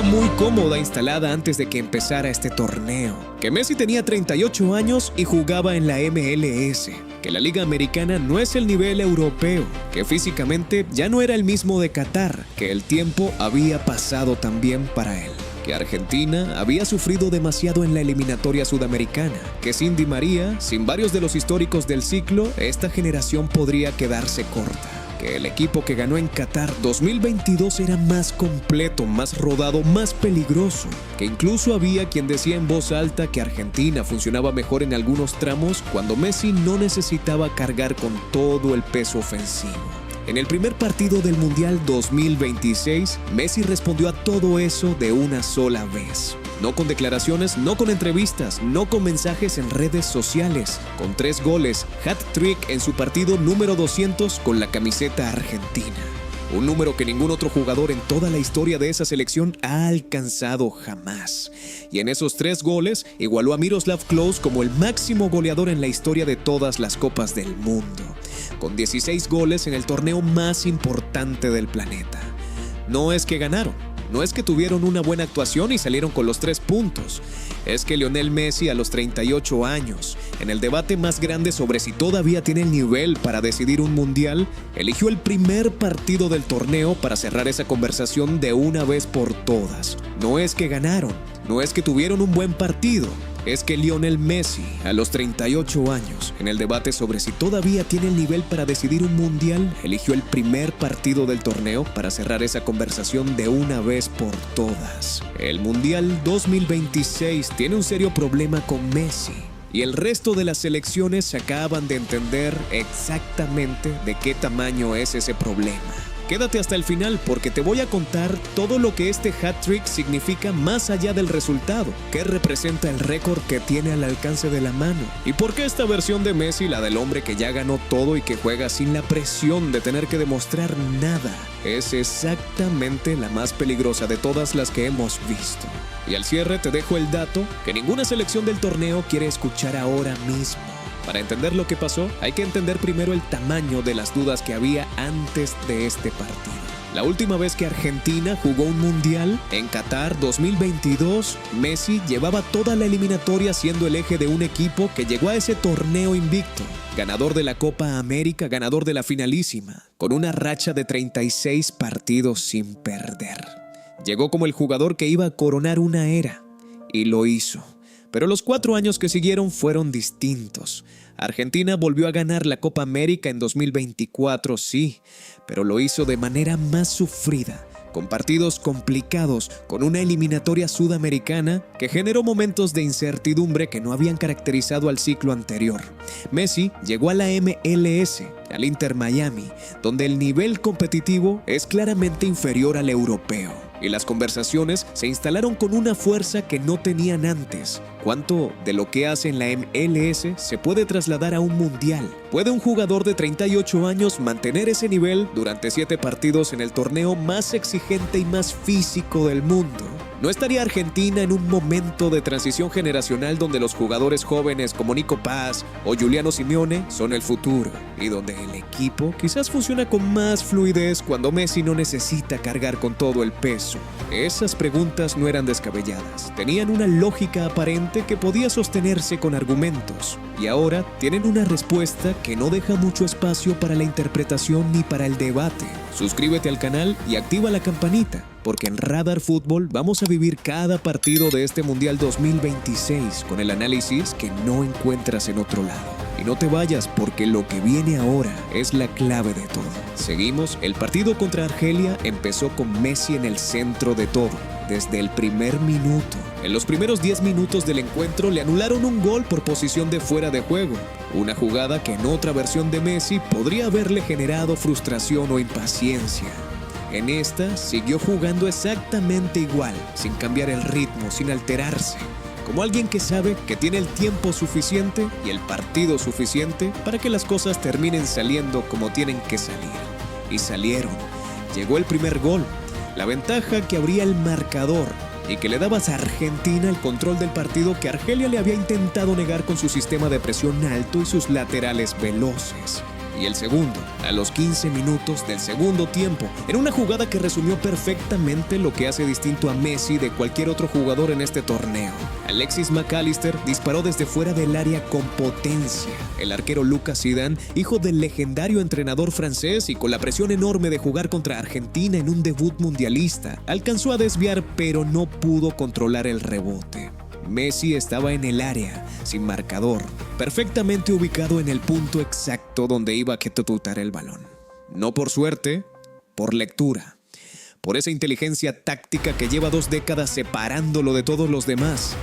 Muy cómoda instalada antes de que empezara este torneo, que Messi tenía 38 años y jugaba en la MLS, que la Liga Americana no es el nivel europeo, que físicamente ya no era el mismo de Qatar, que el tiempo había pasado también para él, que Argentina había sufrido demasiado en la eliminatoria sudamericana, que sin Di María, sin varios de los históricos del ciclo, esta generación podría quedarse corta. Que el equipo que ganó en Qatar 2022 era más completo, más rodado, más peligroso, que incluso había quien decía en voz alta que Argentina funcionaba mejor en algunos tramos cuando Messi no necesitaba cargar con todo el peso ofensivo. En el primer partido del Mundial 2026, Messi respondió a todo eso de una sola vez. No con declaraciones, no con entrevistas, no con mensajes en redes sociales. Con 3 goles, hat-trick en su partido número 200 con la camiseta argentina. Un número que ningún otro jugador en toda la historia de esa selección ha alcanzado jamás. Y en esos 3 goles, igualó a Miroslav Klose como el máximo goleador en la historia de todas las copas del mundo. Con 16 goles en el torneo más importante del planeta. No es que ganaron. No es que tuvieron una buena actuación y salieron con los 3 puntos. Es que Lionel Messi a los 38 años, en el debate más grande sobre si todavía tiene el nivel para decidir un mundial, eligió el primer partido del torneo para cerrar esa conversación de una vez por todas. No es que ganaron, no es que tuvieron un buen partido. Es que Lionel Messi, a los 38 años, en el debate sobre si todavía tiene el nivel para decidir un mundial, eligió el primer partido del torneo para cerrar esa conversación de una vez por todas. El Mundial 2026 tiene un serio problema con Messi. Y el resto de las selecciones acaban de entender exactamente de qué tamaño es ese problema. Quédate hasta el final porque te voy a contar todo lo que este hat-trick significa más allá del resultado, qué representa el récord que tiene al alcance de la mano y por qué esta versión de Messi, la del hombre que ya ganó todo y que juega sin la presión de tener que demostrar nada, es exactamente la más peligrosa de todas las que hemos visto. Y al cierre te dejo el dato que ninguna selección del torneo quiere escuchar ahora mismo. Para entender lo que pasó, hay que entender primero el tamaño de las dudas que había antes de este partido. La última vez que Argentina jugó un mundial, en Qatar 2022, Messi llevaba toda la eliminatoria siendo el eje de un equipo que llegó a ese torneo invicto. Ganador de la Copa América, ganador de la finalísima, con una racha de 36 partidos sin perder. Llegó como el jugador que iba a coronar una era, y lo hizo. Pero los 4 años que siguieron fueron distintos. Argentina volvió a ganar la Copa América en 2024, sí, pero lo hizo de manera más sufrida, con partidos complicados, con una eliminatoria sudamericana que generó momentos de incertidumbre que no habían caracterizado al ciclo anterior. Messi llegó a la MLS, al Inter Miami, donde el nivel competitivo es claramente inferior al europeo. Y las conversaciones se instalaron con una fuerza que no tenían antes. ¿Cuánto de lo que hace en la MLS se puede trasladar a un mundial? ¿Puede un jugador de 38 años mantener ese nivel durante 7 partidos en el torneo más exigente y más físico del mundo? ¿No estaría Argentina en un momento de transición generacional donde los jugadores jóvenes como Nico Paz o Giuliano Simeone son el futuro? Y donde el equipo quizás funciona con más fluidez cuando Messi no necesita cargar con todo el peso. Esas preguntas no eran descabelladas, tenían una lógica aparente que podía sostenerse con argumentos. Y ahora tienen una respuesta que no deja mucho espacio para la interpretación ni para el debate. Suscríbete al canal y activa la campanita, porque en Radar Fútbol vamos a vivir cada partido de este Mundial 2026 con el análisis que no encuentras en otro lado. Y no te vayas porque lo que viene ahora es la clave de todo. Seguimos, el partido contra Argelia empezó con Messi en el centro de todo, desde el primer minuto. En los primeros 10 minutos del encuentro le anularon un gol por posición de fuera de juego. Una jugada que en otra versión de Messi podría haberle generado frustración o impaciencia. En esta siguió jugando exactamente igual, sin cambiar el ritmo, sin alterarse. Como alguien que sabe que tiene el tiempo suficiente y el partido suficiente para que las cosas terminen saliendo como tienen que salir. Y salieron. Llegó el primer gol. La ventaja que abría el marcador y que le daba a Argentina el control del partido que Argelia le había intentado negar con su sistema de presión alto y sus laterales veloces. Y el segundo, a los 15 minutos del segundo tiempo, en una jugada que resumió perfectamente lo que hace distinto a Messi de cualquier otro jugador en este torneo. Alexis McAllister disparó desde fuera del área con potencia. El arquero Lucas Zidane, hijo del legendario entrenador francés y con la presión enorme de jugar contra Argentina en un debut mundialista, alcanzó a desviar pero no pudo controlar el rebote. Messi estaba en el área, sin marcador, perfectamente ubicado en el punto exacto donde iba a catapultar el balón. No por suerte, por lectura, por esa inteligencia táctica que lleva 2 décadas separándolo de todos los demás.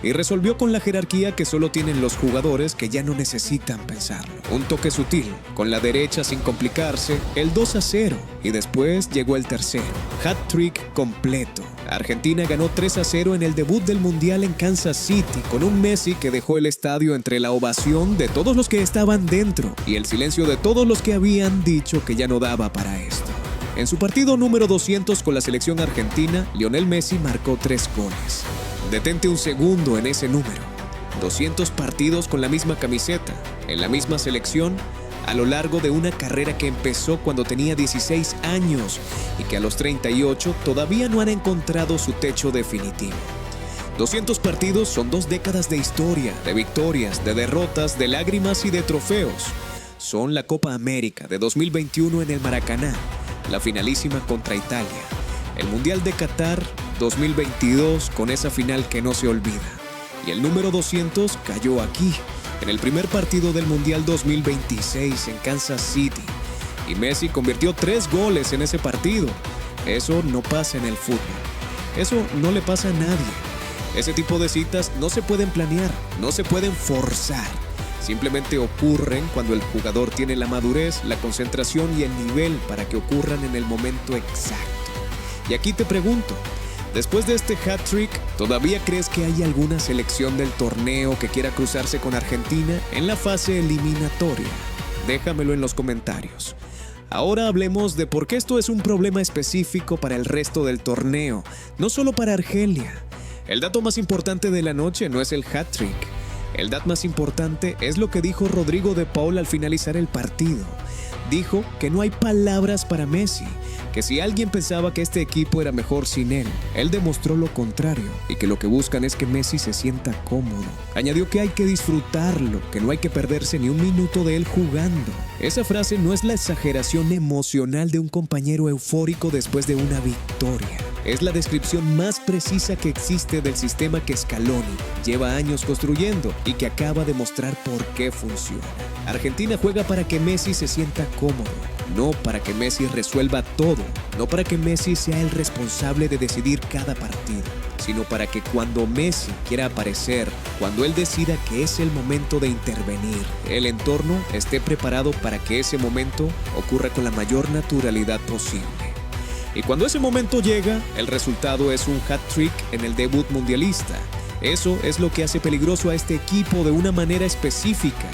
Y resolvió con la jerarquía que solo tienen los jugadores que ya no necesitan pensarlo. Un toque sutil, con la derecha sin complicarse, el 2-0 y después llegó el tercero. Hat-trick completo. Argentina ganó 3-0 en el debut del Mundial en Kansas City, con un Messi que dejó el estadio entre la ovación de todos los que estaban dentro y el silencio de todos los que habían dicho que ya no daba para esto. En su partido número 200 con la selección argentina, Lionel Messi marcó 3 goles. Detente un segundo en ese número. 200 partidos con la misma camiseta, en la misma selección, a lo largo de una carrera que empezó cuando tenía 16 años y que a los 38 todavía no han encontrado su techo definitivo. 200 partidos son 2 décadas de historia, de victorias, de derrotas, de lágrimas y de trofeos. Son la Copa América de 2021 en el Maracaná, la finalísima contra Italia, el Mundial de Qatar 2022 con esa final que no se olvida. Y el número 200 cayó aquí, en el primer partido del Mundial 2026 en Kansas City. Y Messi convirtió 3 goles en ese partido. Eso no pasa en el fútbol. Eso no le pasa a nadie. Ese tipo de citas no se pueden planear, no se pueden forzar. Simplemente ocurren cuando el jugador tiene la madurez, la concentración y el nivel para que ocurran en el momento exacto. Y aquí te pregunto, después de este hat-trick, ¿todavía crees que hay alguna selección del torneo que quiera cruzarse con Argentina en la fase eliminatoria? Déjamelo en los comentarios. Ahora hablemos de por qué esto es un problema específico para el resto del torneo, no solo para Argelia. El dato más importante de la noche no es el hat-trick. El dato más importante es lo que dijo Rodrigo de Paul al finalizar el partido. Dijo que no hay palabras para Messi, que si alguien pensaba que este equipo era mejor sin él demostró lo contrario y que lo que buscan es que Messi se sienta cómodo. Añadió que hay que disfrutarlo, que no hay que perderse ni un minuto de él jugando. Esa frase no es la exageración emocional de un compañero eufórico después de una victoria. Es la descripción más precisa que existe del sistema que Scaloni lleva años construyendo y que acaba de mostrar por qué funciona. Argentina juega para que Messi se sienta cómodo, no para que Messi resuelva todo, no para que Messi sea el responsable de decidir cada partido, sino para que cuando Messi quiera aparecer, cuando él decida que es el momento de intervenir, el entorno esté preparado para que ese momento ocurra con la mayor naturalidad posible. Y cuando ese momento llega, el resultado es un hat-trick en el debut mundialista. Eso es lo que hace peligroso a este equipo de una manera específica,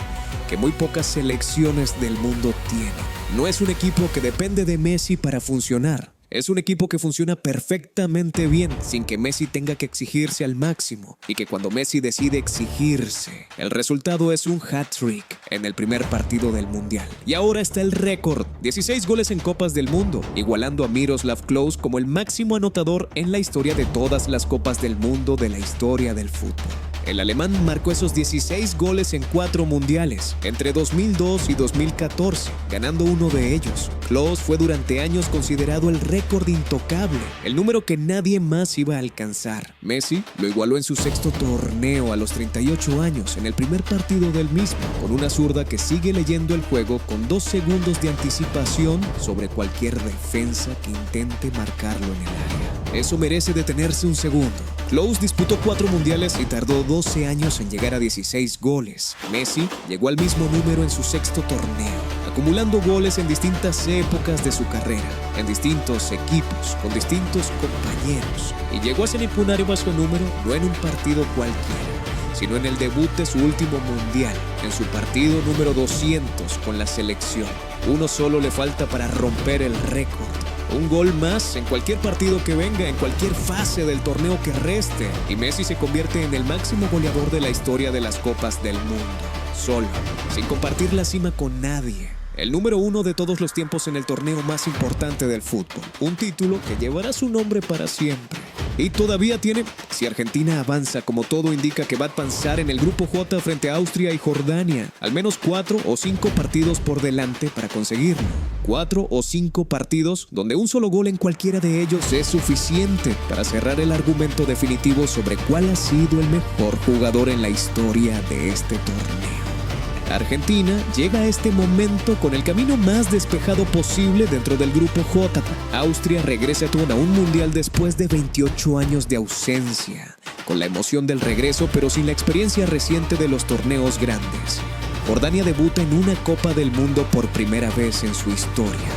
que muy pocas selecciones del mundo tienen. No es un equipo que depende de Messi para funcionar. Es un equipo que funciona perfectamente bien sin que Messi tenga que exigirse al máximo y que cuando Messi decide exigirse, el resultado es un hat-trick en el primer partido del Mundial. Y ahora está el récord, 16 goles en Copas del Mundo, igualando a Miroslav Klose como el máximo anotador en la historia de todas las Copas del Mundo de la historia del fútbol. El alemán marcó esos 16 goles en 4 mundiales, entre 2002 y 2014, ganando uno de ellos. Klose fue durante años considerado el récord intocable, el número que nadie más iba a alcanzar. Messi lo igualó en su 6º torneo a los 38 años, en el primer partido del mismo, con una zurda que sigue leyendo el juego con 2 segundos de anticipación sobre cualquier defensa que intente marcarlo en el área. Eso merece detenerse un segundo. Klose disputó 4 mundiales y tardó 12 años en llegar a 16 goles. Messi llegó al mismo número en su 6º torneo, acumulando goles en distintas épocas de su carrera, en distintos equipos, con distintos compañeros. Y llegó a ser impugnario bajo número no en un partido cualquiera, sino en el debut de su último mundial, en su partido número 200 con la selección. Uno solo le falta para romper el récord. Un gol más en cualquier partido que venga, en cualquier fase del torneo que reste, y Messi se convierte en el máximo goleador de la historia de las Copas del Mundo. Solo, sin compartir la cima con nadie. El número 1 de todos los tiempos en el torneo más importante del fútbol. Un título que llevará su nombre para siempre. Y todavía tiene, si Argentina avanza como todo indica que va a avanzar en el grupo J frente a Austria y Jordania, al menos 4 o 5 partidos por delante para conseguirlo. 4 o 5 partidos donde un solo gol en cualquiera de ellos es suficiente para cerrar el argumento definitivo sobre cuál ha sido el mejor jugador en la historia de este torneo. Argentina llega a este momento con el camino más despejado posible dentro del grupo J. Austria regresa a un mundial después de 28 años de ausencia, con la emoción del regreso pero sin la experiencia reciente de los torneos grandes. Jordania debuta en una Copa del Mundo por primera vez en su historia.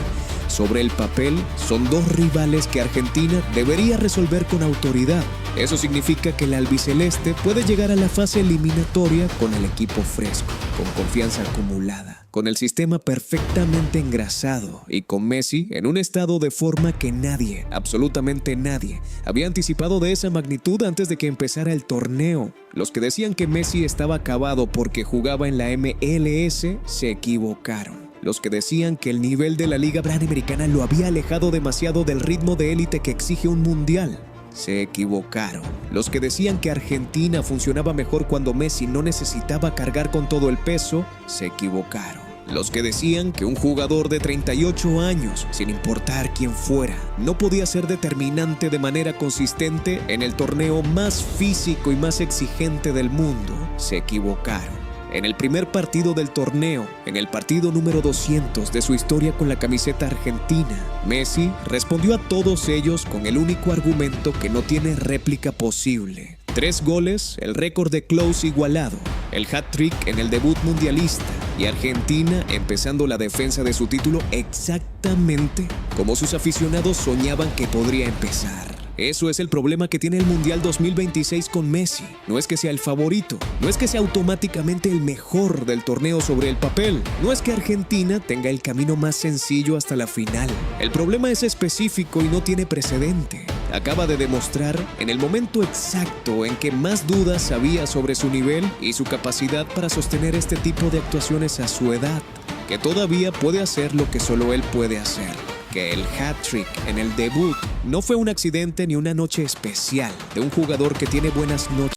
Sobre el papel, son dos rivales que Argentina debería resolver con autoridad. Eso significa que el albiceleste puede llegar a la fase eliminatoria con el equipo fresco, con confianza acumulada, con el sistema perfectamente engrasado y con Messi en un estado de forma que nadie, absolutamente nadie, había anticipado de esa magnitud antes de que empezara el torneo. Los que decían que Messi estaba acabado porque jugaba en la MLS se equivocaron. Los que decían que el nivel de la Liga Panamericana lo había alejado demasiado del ritmo de élite que exige un mundial se equivocaron. Los que decían que Argentina funcionaba mejor cuando Messi no necesitaba cargar con todo el peso se equivocaron. Los que decían que un jugador de 38 años, sin importar quién fuera, no podía ser determinante de manera consistente en el torneo más físico y más exigente del mundo, se equivocaron. En el primer partido del torneo, en el partido número 200 de su historia con la camiseta argentina, Messi respondió a todos ellos con el único argumento que no tiene réplica posible. 3 goles, el récord de Klose igualado, el hat-trick en el debut mundialista y Argentina empezando la defensa de su título exactamente como sus aficionados soñaban que podría empezar. Eso es el problema que tiene el Mundial 2026 con Messi. No es que sea el favorito, no es que sea automáticamente el mejor del torneo sobre el papel, no es que Argentina tenga el camino más sencillo hasta la final. El problema es específico y no tiene precedente. Acaba de demostrar en el momento exacto en que más dudas había sobre su nivel y su capacidad para sostener este tipo de actuaciones a su edad, que todavía puede hacer lo que solo él puede hacer. Que el hat-trick en el debut no fue un accidente ni una noche especial de un jugador que tiene buenas noches